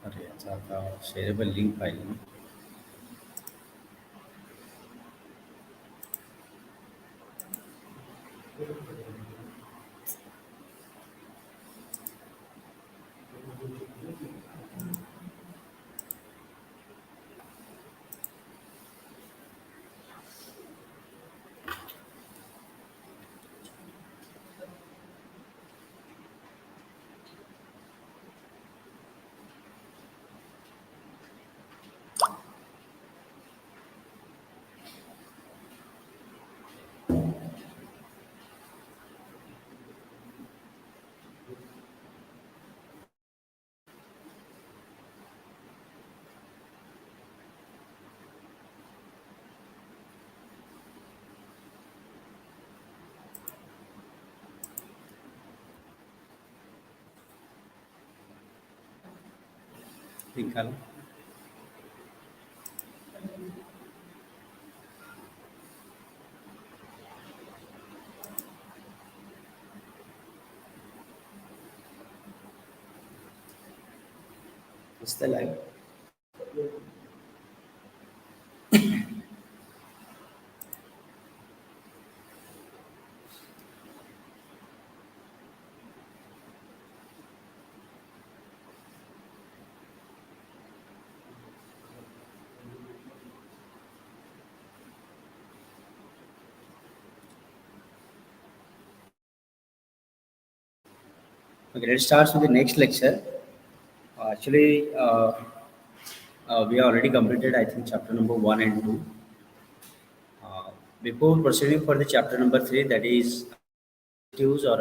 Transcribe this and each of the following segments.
अरे याचा आता शेअरेबल लिंक पाहिजे ना. लिंक आला. दिसतंय live. Okay, let's start with the next lecture. Actually, we have already completed, I think, chapter number 1 and 2. Before proceeding for the chapter number 3, that is objectives or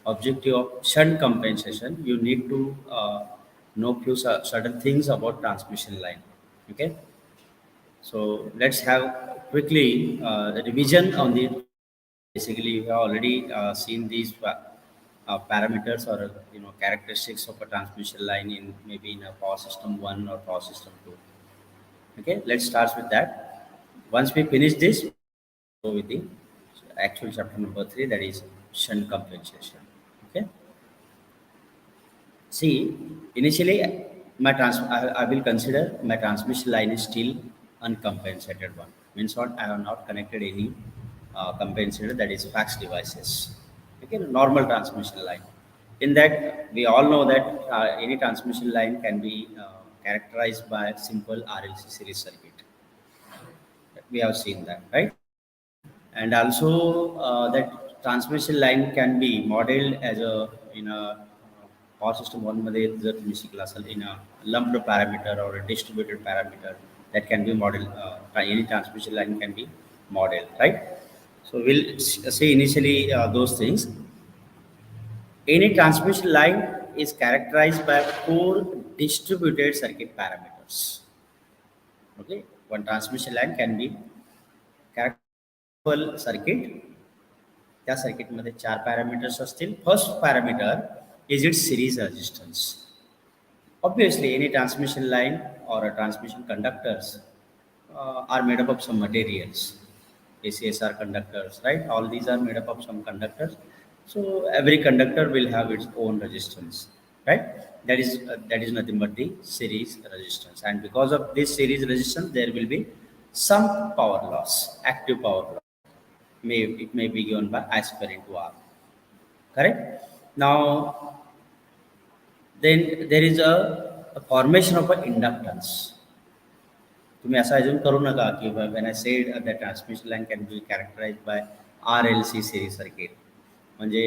objective of shunt compensation, you need to know few certain things about transmission line. Okay, so let's have quickly the revision on the. Basically, we have already seen these parameters or characteristics of a transmission line in maybe in a power system 1 or power system 2. Okay, let's start with that. Once we finish this, go with the actual chapter number 3, that is shunt compensation. Okay. See, initially, I will consider my transmission line is still uncompensated one. Means what? I have not connected any compensator, that is fax devices. Okay, normal transmission line. In that, we all know that any transmission line can be characterized by simple RLC series circuit. We have seen that, right? And also that transmission line can be modeled as a in a power system one मध्ये जर तुम्ही शिकला असाल in a lumped parameter or a distributed parameter that can be modeled, any transmission line can be modeled, right? So we'll say initially those things. Any transmission line is characterized by 4 distributed circuit parameters. Okay, one transmission line can be characterized circuit. त्या सर्किटमध्ये 4 parameters असतील. First parameter is it's series resistance. Obviously, any transmission line or a transmission conductors are made up of some materials. ACSR conductors, right? All these are made up of some conductors. So every conductor will have its own resistance, right? That is nothing but the series resistance. And because of this series resistance, there will be some power loss, active power loss. It may be given by I square into R. Correct? Now, then there is a formation of an inductance. तुम्ही असं assume करू नका की when I said that transmission line can be characterized by RLC series circuit, म्हणजे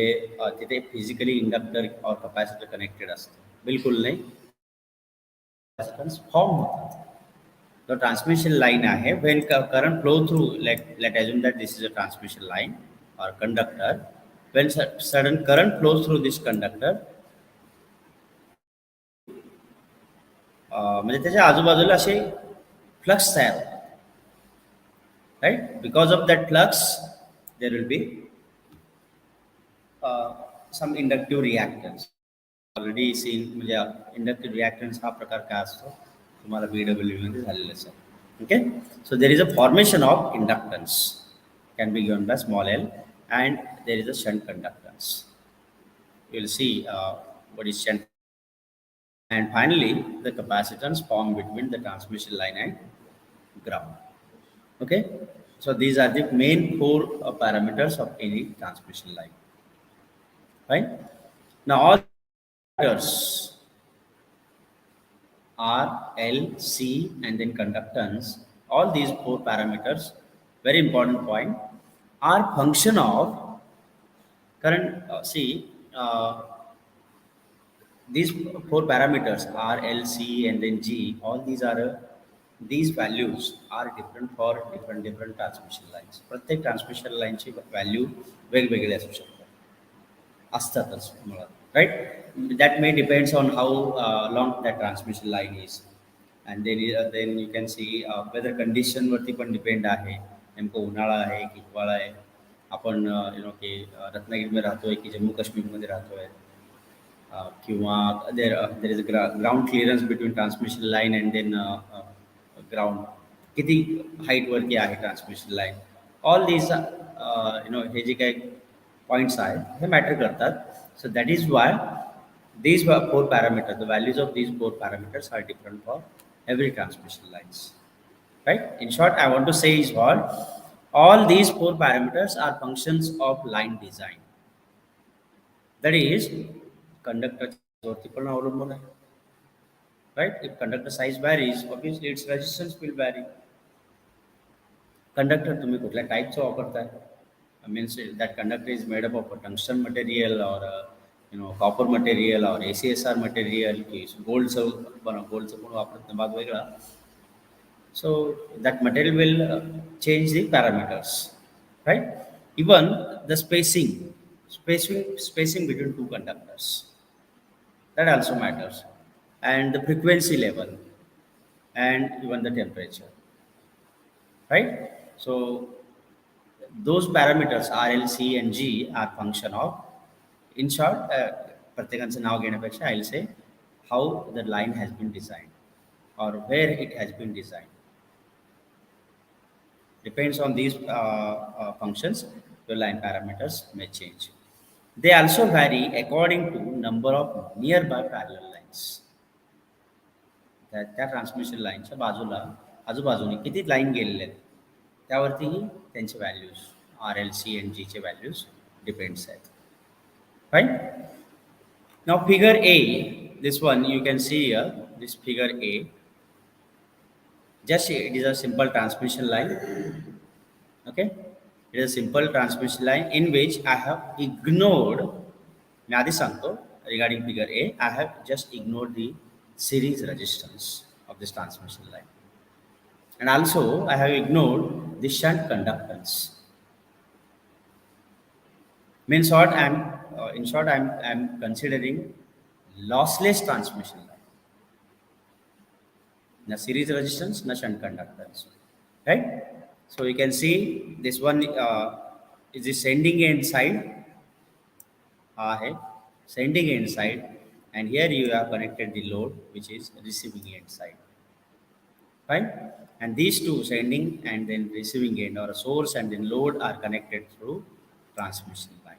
तिथे physically inductor और capacitor connected असतं. बिलकुल नाही. कॅपॅसिटन्स फॉर्म होतात. The transmission line आहे, when current flow through, let assume that this is a transmission line or conductor. When sudden current flows through this conductor, म्हणजे त्याच्या आजूबाजूला असे फ्लक्स तयार होतात, right? Because of that flux there will be some inductive reactance. Already seen म्हणजे inductive reactance हा प्रकार काय असतो तुम्हाला BW मध्ये झालेलं असेल. Okay, so there is a formation of inductance, can be given by small l, and there is a shunt conductance. You will see what is shunt and finally the capacitance formed between the transmission line and ground. Okay, so these are the main four parameters of any transmission line, right? Now all parameters R, L, C, and then conductance, all these four parameters, very important point, are function of current. These four parameters R, L, C, and then G. All these values are different for different transmission lines. प्रत्येक transmission line ची value वेगवेगळे असू शकतात. असतातच मुळात, right? That may depends on how long that transmission line is, and then you can see weather condition वरती पण depend आहे. नेमकं उन्हाळा आहे की हिवाळा आहे. आपण की रत्नागिरीमध्ये राहतोय की जम्मू काश्मीरमध्ये राहतोय. किंवा there is a ground clearance between transmission line and then ground. किती height वरती आहे transmission line. All these हे जे काही points आहेत हे matter करतात. So that is why these four parameters, the values of these four parameters are different for every transmission lines. Right? In short, I want to say is what all these four parameters are functions of line design. That is, conductor वरती पण अवलंबून आहे. Right? If conductor size varies, obviously its resistance will vary. Conductor तुम्ही कुठल्या टाईपचं वापरताय? Means that conductor is made up of a tungsten material or copper material or ACSR material की गोल्डचं पण वापरत नाही, भाग वेगळा. So that material will change the parameters, right? Even the spacing between two conductors, that also matters, and the frequency level, and even the temperature, right? So those parameters R, L, C, and G are function of, in short, प्रत्येकाचं नाव घेण्यापेक्षा I'll say how the line has been designed or where it has been designed. Depends on these functions, the line parameters may change. They also vary according to number of nearby parallel lines. त्या transmission लाईनच्या बाजूला आजूबाजूने किती line गेलेले आहेत त्यावरतीही त्यांचे values R L C and जीचे व्हॅल्यूज डिपेंड्स आहेत. Right. Now figure A, this one you can see here, this figure A, just it is a simple transmission line. Okay, it is a simple transmission line in which I have ignored, मी आधी सांगतो regarding figure A, I have just ignored the series resistance of this transmission line, and also I have ignored the shunt conductance. Means what? In short, I'm considering lossless transmission line. No series resistance, no shunt conductance, right? So you can see this one is the sending end side, sending end side, and here you have connected the load, which is receiving end side, right? And these two, sending and then receiving end, or a source and then load, are connected through transmission line.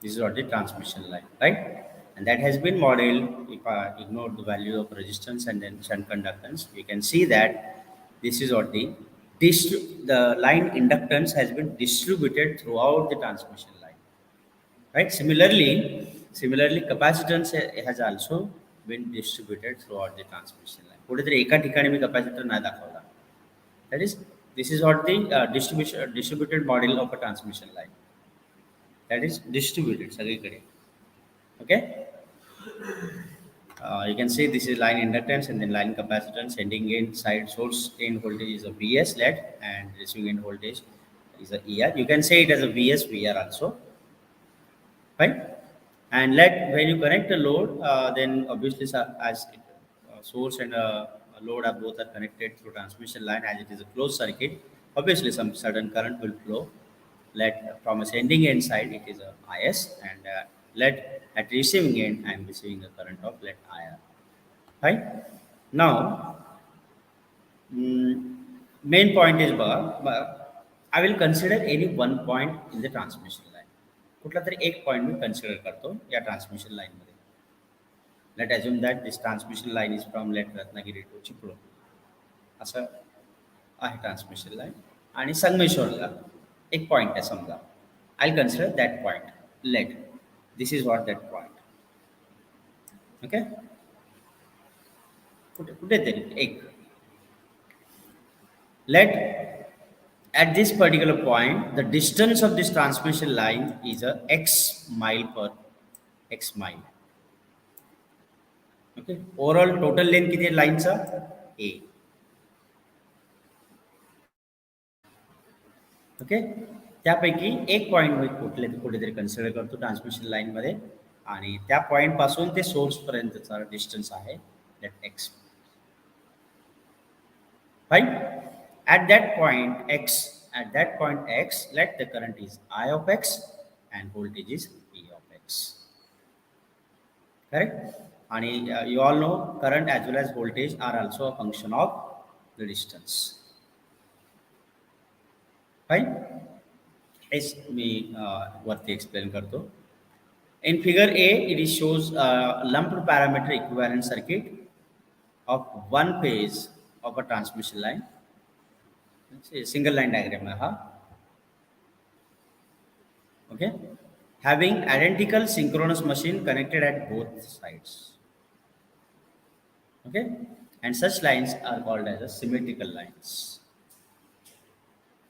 This is what the transmission line, right? And that has been modeled. If I ignore the value of resistance and then shunt conductance, you can see that this is what the line inductance has been distributed throughout the transmission line, right? Similarly, capacitance has also been distributed throughout the transmission line. कुठेतरी एका ठिकाणी मी capacitor नाही दाखवला. That is, this is what the distributed model of a transmission line. That is distributed सगळीकडे. Okay. You can see this is line inductance and then line capacitance. Sending end side source end voltage is a Vs LED, and receiving end voltage is a ER. You can say it as a Vs VR also, right? And when you connect the load, then obviously as source and load are both connected through transmission line, as it is a closed circuit, obviously some certain current will flow. From a sending end side, it is a IS, and at receiving end, I am receiving the current of IR. Right? Now, main point is I will consider any one point in the transmission line. कुठला तरी एक point मी consider करतो या transmission लाईनमध्ये. Let assume that this transmission line is from let Ratnagiri to Chipro. असं आहे transmission line आणि संगमेश्वरला एक पॉईंट आहे समजा. I consider that point let. This is what that point. Okay. कुठे कुठेतरी एक let at this particular point the distance of this transmission line is a x mile per x mile. Okay, overall total length किती आहे लाईनचा a. Okay. त्यापैकी एक point मी कुठेतरी consider करतो transmission लाईनमध्ये आणि त्या पॉईंट पासून ते सोर्स पर्यंतचा डिस्टन्स आहे that x. Right? At that point x, let the current is I of x and voltage is V of x. Correct? And you all know current as well as voltage are also a function of the distance. Right? Yes, me what they explain karto. In figure A, it shows a lumped parameter equivalent circuit of one phase of a transmission line. Single line diagram है. Okay, having identical synchronous machine connected at both sides. Okay, and such lines are called as a symmetrical lines.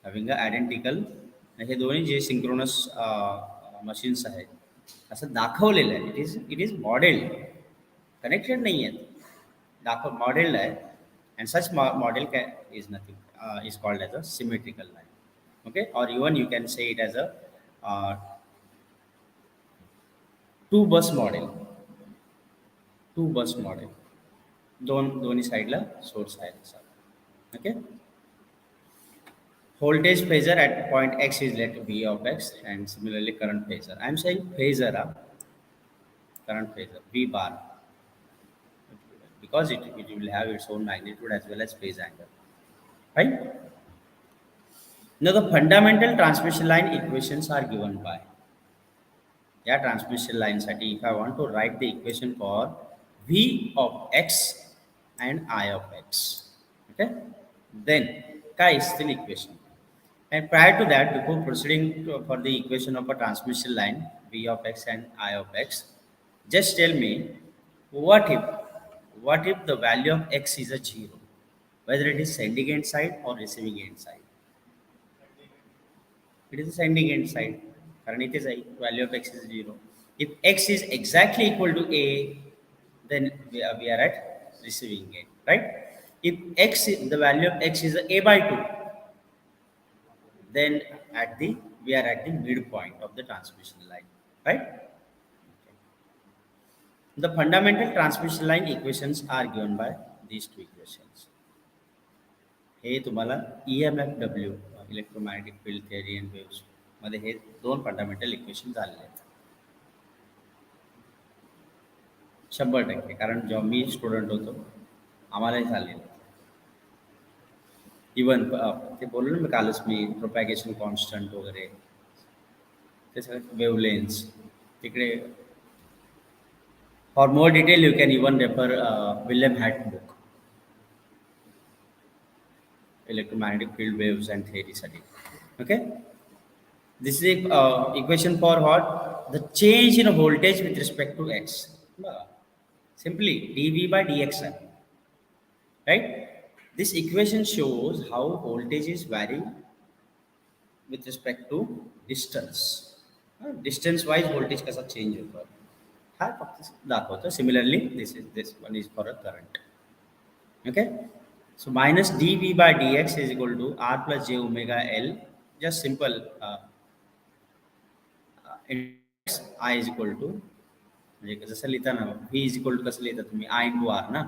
Having a identical हे दोन्ही जे synchronous machines आहेत असं दाखवलेलं आहे. It is model, connected नाही आहेत, model आहे. And such model is nothing is called as a symmetrical line. Okay, or even you can say it as a two bus model. दोन्ही साइडला सोर्स आहे तसा. Okay, voltage phasor at point x is let V of x, and similarly current phasor. I am saying phasor, current phasor V bar, because it will have its own magnitude as well as phase angle. Right? Now the fundamental transmission line equations are given by. Yeah, transmission line साठी if I want to write the equation for V of x and I of x, okay, then काय is the equation? And prior to that, before proceeding for the equation of a transmission line V of x and I of x, just tell me what if the value of x is a 0, whether it is sending end side or receiving end side. It is the sending end side. Current it is a value of x is 0. If x is exactly equal to a, then we are at receiving end, right? If the value of x is a by 2, then we are at the midpoint of the transmission line, right? The fundamental transmission line equations are given by these two equations. हे तुम्हाला EMFW electromagnetic field theory and waves मध्ये हे दोन fundamental equation झालेले आहेत 100%. कारण जेव्हा मी student होतो आम्हालाही झालेलं. इवन ते बोललो ना मी कालच मी प्रोपॅगेशन कॉन्स्टंट वगैरे ते सगळे वेवलेन्स तिकडे. For more detail, you can even refer William Hatt book, Electromagnetic Field Waves and Theory Study. Okay, this is a equation for what? The change in voltage with respect to x. Simply dV by dx. Right? This equation shows how voltages vary with respect to distance. Distance wise voltage कसा change होतो हा फक्त दाखवतो. Similarly, this one is for a current. Okay, so minus dV by dx is equal to r plus j omega L. Just simple I is equal to म्हणजे जसं लिहिता ना V is equal to कसं लिहिता तुम्ही I into R ना,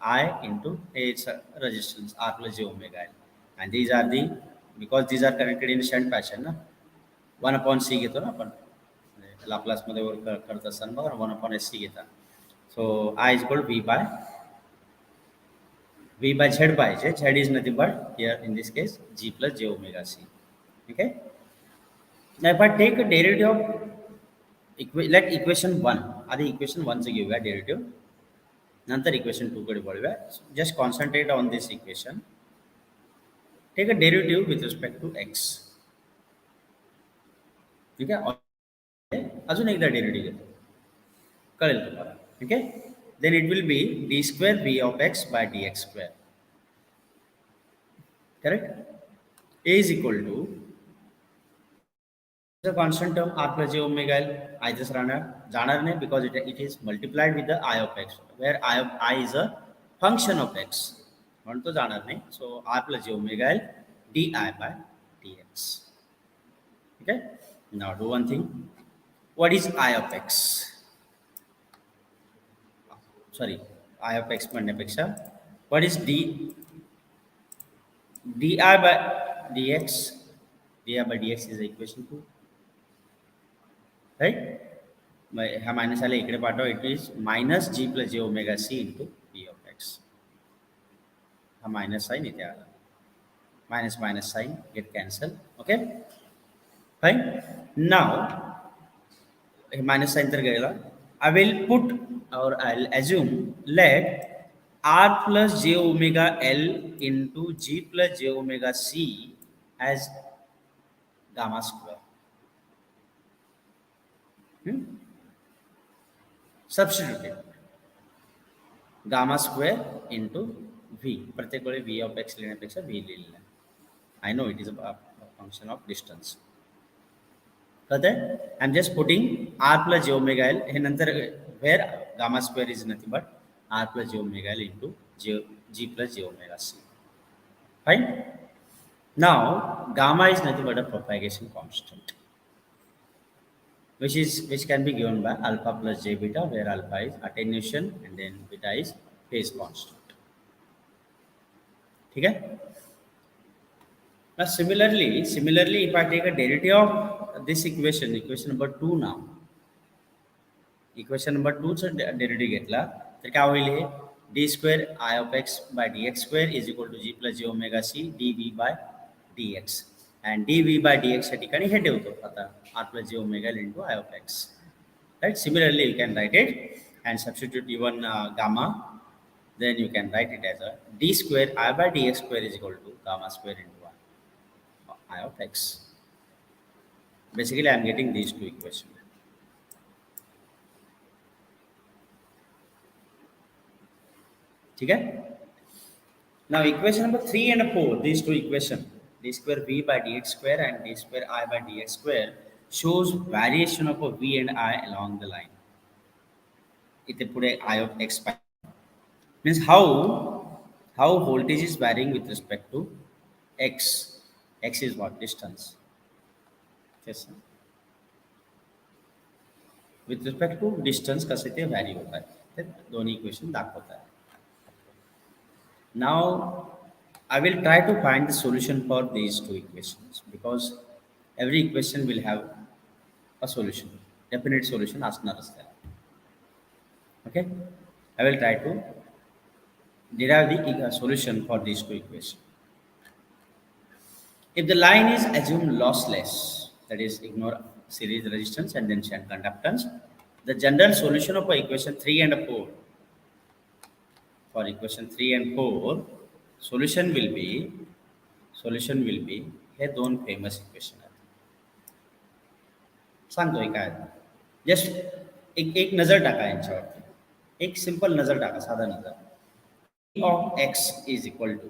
I into its resistance r plus j omega L, and these are the, because these are connected in shunt fashion ना, 1/c घेतो ना आपण लाप्लास मध्ये वर्क करत असताना बघा 1/sc घेता. सो I is equal to V by Z by J. Z is nothing but here in this case G plus J omega C. Okay. Now if I take a derivative of let equation 1 आधी equation 1 चं घेऊया derivative नंतर equation 2 कडे वळूया just concentrate on this equation take a derivative with respect to X ठीक आहे अजून एकदा डेरिव्हेटिव्ह घेतो कळेल तुम्हाला ठीक आहे then it will be d square v of x by dx square correct a is equal to the constant term r plus j omega l I just जाणार नाही because it is multiplied with the I of x where I is a function of x म्हणून तो जाणार नाही so r plus j omega l di by dx okay now do one thing what is I of x sorry I of x म्हणण्यापेक्षा what is di by dx di by dx is equation 2 right ह्या minus आला इकडे पाठवा it is minus G plus J omega C into B of x हा minus sign इथे आला minus minus sign get cancel okay fine now हे minus sign तर गेला I will put or I'll assume let r plus j omega l into g plus j omega c as gamma square. Substitute it. Gamma square into v. प्रत्येक वेळी v of x लेण्यापेक्षा v लिहिलेला आहे. I know it is a function of distance. I'm just putting r plus j omega l हे नंतर where gamma square is nothing but r plus j omega l into g plus j omega c. Fine. Now gamma is nothing but a propagation constant, which can be given by alpha plus j beta, where alpha is attenuation and then beta is phase constant. Okay. Now similarly, if I take a derivative of this equation number 2 now, equation number 2 चा derivative घेतला तर काय होईल हे d square I of x by dx square is equal to g plus j omega c dv by dx and dv by dx या ठिकाणी हे ठेवतो आता r plus j omega l into I of x, right? Similarly, you can write it and substitute even gamma, then you can write it as a d square I by dx square is equal to gamma square into I of x. Basically, I am getting these two equations. Okay? Now, equation number 3 and 4, these two equations, d square v by dx square and d square I by dx square, shows variation of a v and I along the line. It put a I of x means how voltage is varying with respect to x. X is what? Distance. Yes, sir. With respect to distance कसे ते vary होता है ते दोनों equation दाखवता है. Now I will try to find the solution for these two equations because every equation will have a solution, definite solution असणारच त्याला. Okay, I will try to derive the solution for these two equations. If the line is assumed lossless, that is ignore series resistance and then shunt conductance, the general solution of equation 3 and 4, for equation 3 and 4, solution will be हे दोन famous equation आहेत. सांगतोय काय just एक नजर टाका यांच्यावरती एक simple नजर टाका साधा नजर of x is equal to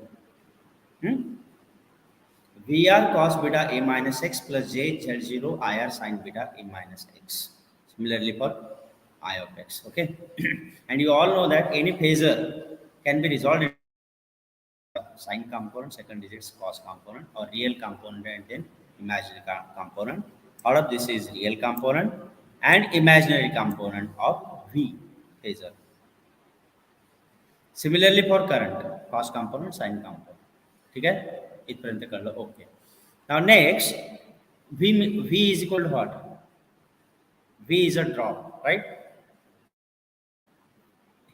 VR cos beta a minus x plus j z0 IR sin beta a minus x. Similarly for I of x. Okay. And you all know that any phasor can be resolved in sine component, second digits cos component, or real component and then imaginary component. Out of this is real component and imaginary component of V phasor. Similarly for current, cos component, sine component. ठीक है इथपर्यंत कळलं okay. Now next v is equal to what? v is a drop, right?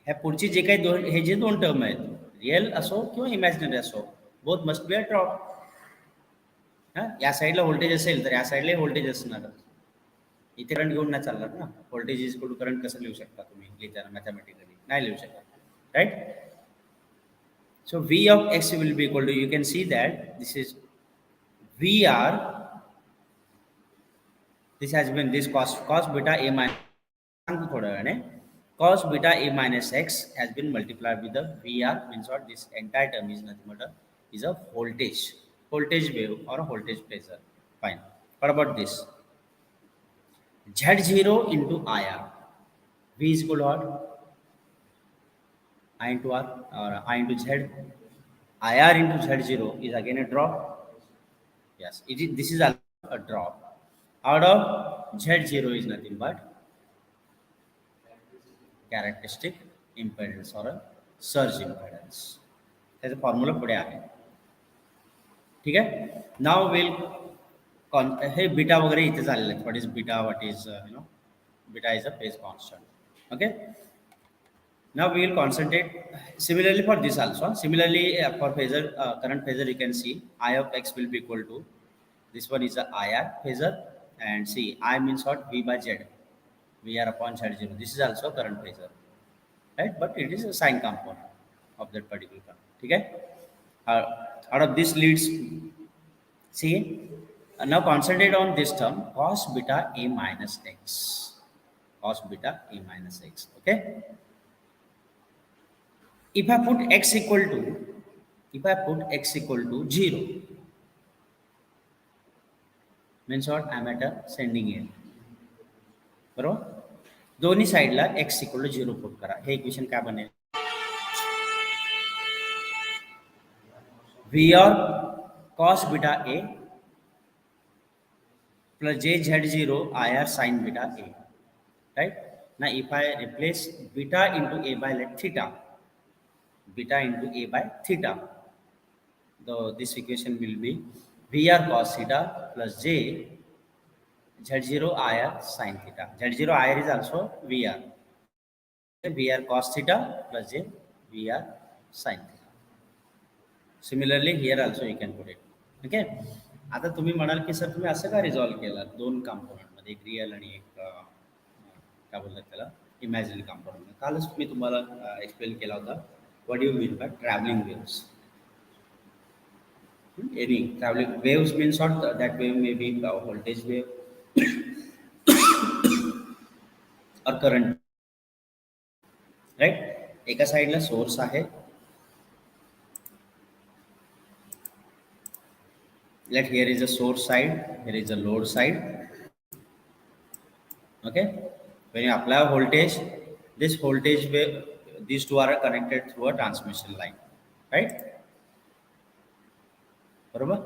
ह्या पुढची जे काही दोन हे जे दोन term आहेत रियल असो किंवा इमॅजिनरी असो both must be a drop. या साईडला व्होल्टेज असेल तर या साईडला व्होल्टेज असणार. इथे करंट घेऊन नाही चालणार ना. Voltage is equal to current कसं लिहू शकता तुम्ही लिहिताना मॅथमॅटिकली? नाही लिहू शकत, right? So V of x will be equal to, you can see that this is VR, this has been this cos beta a minus, सांगतो थोड्या वेळाने, cos beta a minus x has been multiplied with the VR, means what, this entire term is nothing but is a voltage wave or a voltage phasor. Fine. What about this? Z0 into IR. V is equal to what? I into R or I into Z. IR into Z0 is again a drop. Yes, it is, this is a drop. Out of Z0 is nothing but characteristic impedance or a surge impedance. त्याचा formula पुढे आहे. ठीक आहे. नाव will hey beta वगैरे इथे झालेलं आहे. What is beta, what is beta is a phase constant. Okay. Now we will concentrate similarly for this also. Similarly for phasor, current phasor, you can see I of x will be equal to, this one is a IR phasor, and see I means what, V by Z, VR upon Z0. This is also current phasor, right? But it is a sine component of that particular current. Okay. Out of this leads, see, now concentrate on this term cos beta a minus x, cos beta a minus x. Okay. If I put x equal to, if I put x equal to 0, means what, I am at a sending end. बरोबर. दोन्ही साईडला x equal to 0 put करा. हे equation काय बनेल? V और cos beta a plus j z0 IR sin beta a, right? Now if I replace beta into a by let theta, beta into a by theta, though this equation will be VR cos theta plus j z0 IR sin theta. Z0 IR is also VR. VR cos theta plus j VR sin theta. Similarly here also you can put it. Okay. आता तुम्ही म्हणाल की sir तुम्ही असं का resolve केलं दोन कॉम्पोनंटमध्ये, एक रिअल आणि एक काय बोलतात त्याला, इमॅजिनरी कॉम्पोनंट. कालच मी तुम्हाला एक्सप्लेन केला होता what you mean by travelling waves. Any traveling waves means what, that wave may be a voltage wave or current, right? एका साइडला सोर्स आहे, let here is a source side, here is a load side. Okay. When you apply a voltage, this voltage wave, these two are connected through a transmission line, right? बरोबर.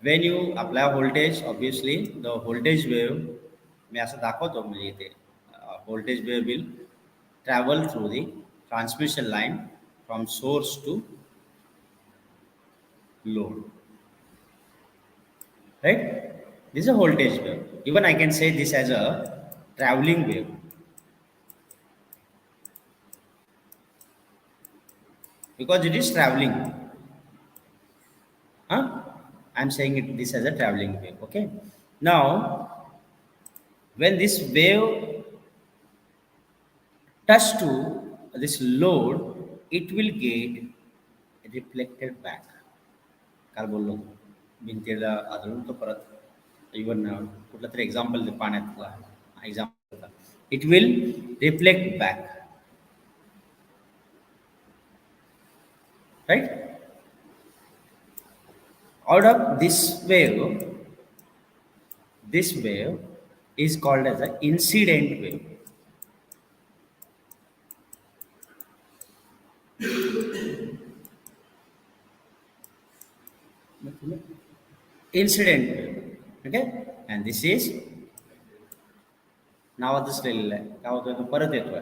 When you apply voltage, obviously the voltage wave, मी असं दाखवतो म्हणजे इथे voltage wave will travel through the transmission line from source to load, right? This is a voltage wave. Even I can say this as a traveling wave, because it is traveling. I'm saying it this as a traveling wave. Okay. Now when this wave touch to this load, it will get reflected back. काल बोललो भिंतीला आदळून तो परत even कुठला तरी example पाण्यातला example होता. It will reflect back, right? Out of this wave is called as an incident wave. Incident wave. Okay. And this is नावातच लिहिलेलं आहे. काय होतोय, तो परत येतोय,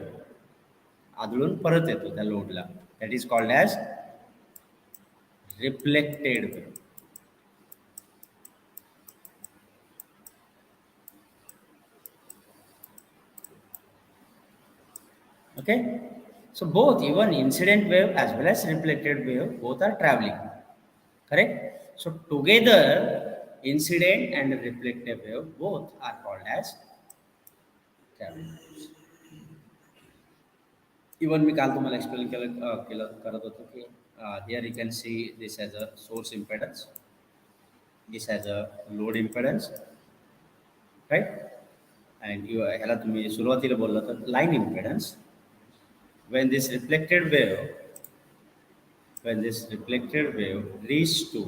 आदळून परत येतो त्या लोडला. That is called as reflected wave. Okay. So both, even incident wave as well as reflected wave, both are traveling. Correct. So together incident and reflected wave both are called as traveling waves. Even मी काल तुम्हाला explain करत होतो की here you can see this as a source impedance, this as a load impedance, right? And ह्याला तुम्ही सुरुवातीला बोलला तर line impedance. when this reflected wave when this reflected wave reach to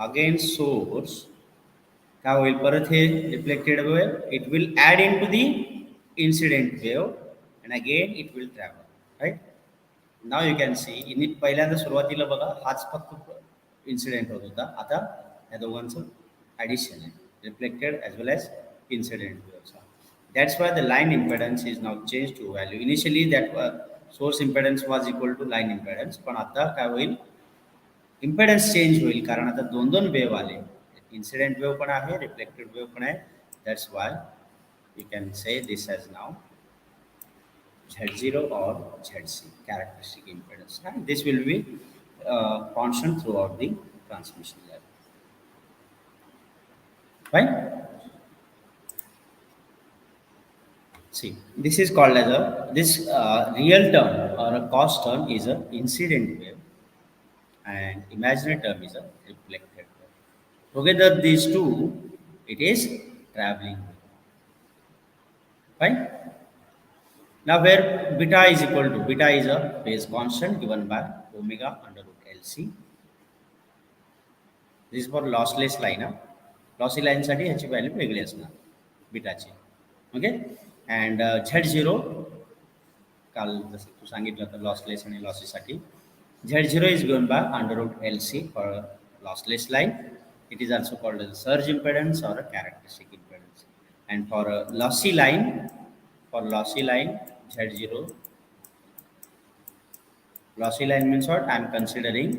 again source, काय होईल परत हे reflected wave it will add into the incident wave and again it will travel, right? Now you can see in पहिल्यांदा सुरुवातीला बघा हाच फक्त incident होत होता, आता या दोघांचं ॲडिशन आहे, reflected as well as incident वेव्हचा. That's why the line impedance is now change to value. Initially that source impedance was equal to line impedance, पण आता काय होईल इम्पेडन्स चेंज होईल कारण आता दोन दोन वेव्ह आले, इन्सिडेंट वेव्ह पण आहे, रिफ्लेक्टेड वेव्ह पण आहे. That's why you can say this has now Z0 or ZC characteristic impedance, and this will be constant throughout the transmission level, right? See, this is called as a this real term or a cos term is a incident wave, and imaginary term is a reflected wave. Together these two, it is traveling wave, right? Now where beta is equal to, beta is a phase constant given by omega under root LC. This is for lossless line. Lossy line साठी ह्याची value वेगळी असणार बीटाची. Okay. And Z0 काल जसं तू सांगितलं तर lossless आणि लॉसीसाठी Z0 is given by under root LC for lossless line. It is also called as surge impedance or a characteristic impedance. And for a lossy line, Z0, lossy line means what? I am considering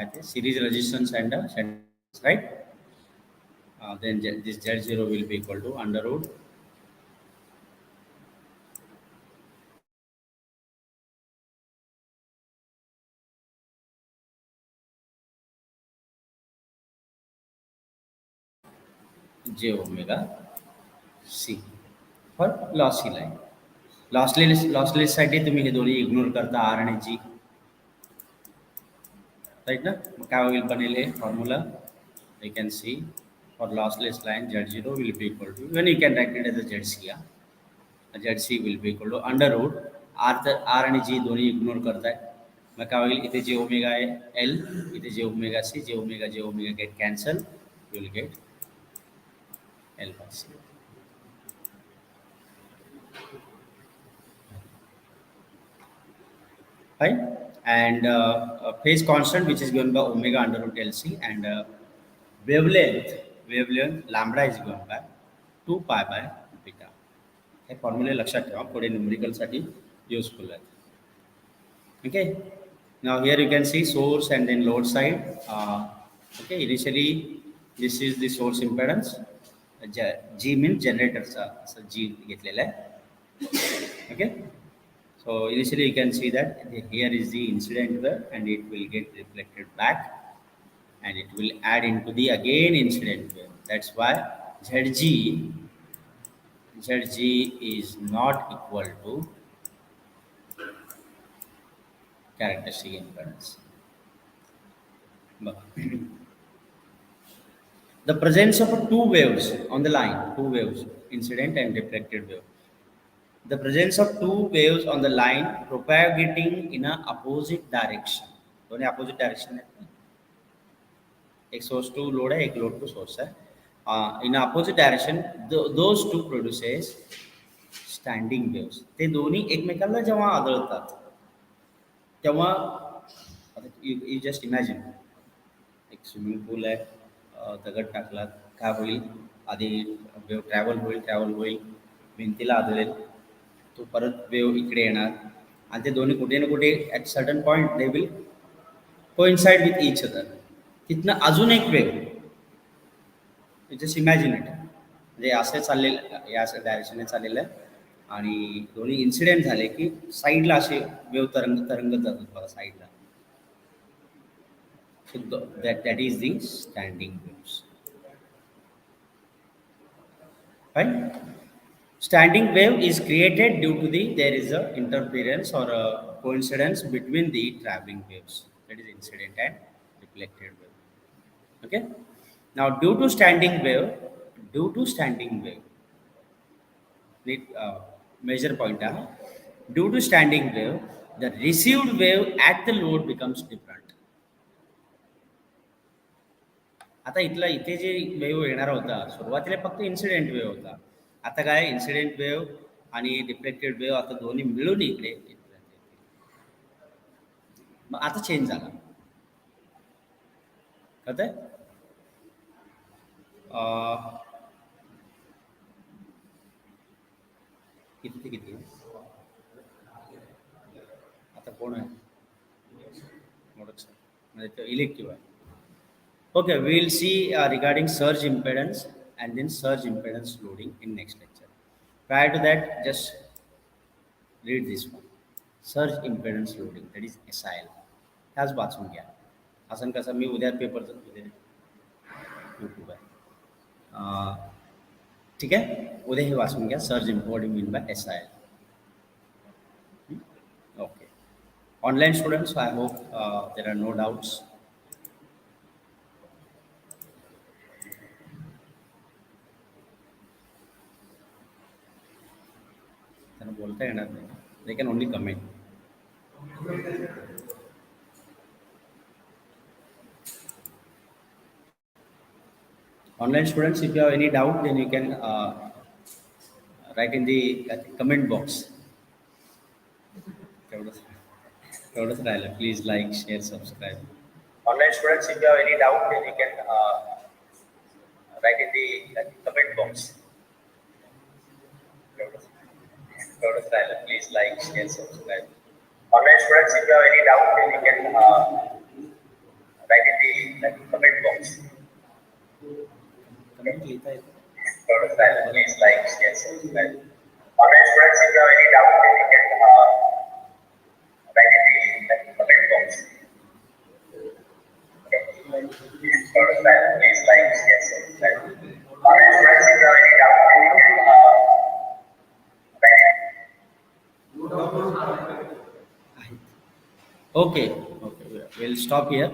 at a series resistance and a shunt resistance, right? Then this Z0 will be equal to under root j omega c for lossy line. Lossless साठी तुम्ही हे दोन्ही ignore करता are आणि जी, right ना? मग काय होईल बनेल हे formula you can see for lossless line Z0 will be equal to, even you can write it as a ZC. ZC will be equal to under root R आणि G दोन्ही ignore करताय, मग काय होईल इथे जे ओमेगा आहे L, इथे जे ओमेगा सी, जे omega get cancel, you will get L by C, right? And phase constant which is given by omega under root LC, and wavelength lambda is given by 2 pi by beta. हे फॉर्म्युले लक्षात ठेवा, पुढे न्यूमेरिकलसाठी useful आहे. Okay. Now here you can see source and then load side. Okay, initially this is the source impedance. G means generator, so G घेतलेला आहे. Okay. So initially you can see that here is the incident wave and it will get reflected back and it will add into the again incident wave. That's why Zg is not equal to characteristic impedance. But the presence of two waves on the line, two waves, incident and reflected wave. The presence of two waves on the line propagating in a opposite direction. दोनों opposite direction है. एक source to load है, एक load to source है. In opposite direction, those two produces standing waves. ते दोन्ही एकमेकांना जेव्हा आदळतात तेव्हा you just imagine एक स्विमिंग पूल आहे, दगड टाकला काय होईल, आधी वेव ट्रॅव्हल होईल भिंतीला आदळेल, तो परत वेव इकडे येणार आणि ते दोन्ही कुठे ना कुठे at certain point they will coincide with each other. तिथनं अजून एक वेव, जस्ट इमॅजिन इट, म्हणजे असं चाललेलं या डायरेक्शनने चाललेलं आहे आणि दोन्ही इन्सिडेंट झाले की साईडला असे वेव तरंगत जातात बघा साईडला. So that is the standing waves, right? Standing wave is created due to there is a interference or a coincidence between the traveling waves. That is incident and reflected wave. Okay. Now, due to standing wave, need major point. Due to standing wave, the received wave at the load becomes different. आता इथला इथे जे wave येणार होता सुरुवातीला फक्त incident wave होता. आता काय इन्सिडेंट वेव्ह आणि डिफ्लेक्टेड वेव्ह आता दोन्ही मिळून इकडे मग आता चेंज झाला. कळतंय? अं, किती ते किती आता कोण आहे मोडक सर म्हणजे तो इलेक्टिव्ह आहे. Okay, we will see regarding surge impedance and then surge impedance loading in next lecture. Prior to that, just read this one. Surge impedance loading, that is SIL. ह्याच वाचून घ्या. असं कसं मी उद्या पेपरचं उद्या यूट्यूब आहे. ठीक आहे उद्या हे वाचून घ्या surge what you mean by SIL. Okay. Online students, I hope there are no doubts. त्यांना बोलता येणार नाही. They can only comment. Online students, if you have any doubt, then you can write in the comment box. तेवढंच तेवढंच राहिलं. Please like, share, subscribe. Online students, if you have any doubt, then you can write in the comment box. तेवढंच तेवढंच राहिलं. Please like, share, subscribe. Online students, if you have any doubt, then you can write in the comment box. Comment लिहिता येतं. तेवढंच राहिलं. Please like, share, subscribe. Online students, if you have any doubt, then you can write in the comment box. Text style, please like, share, subscribe. Online students, if you have any doubt, then you can write. Okay, okay, we'll stop here.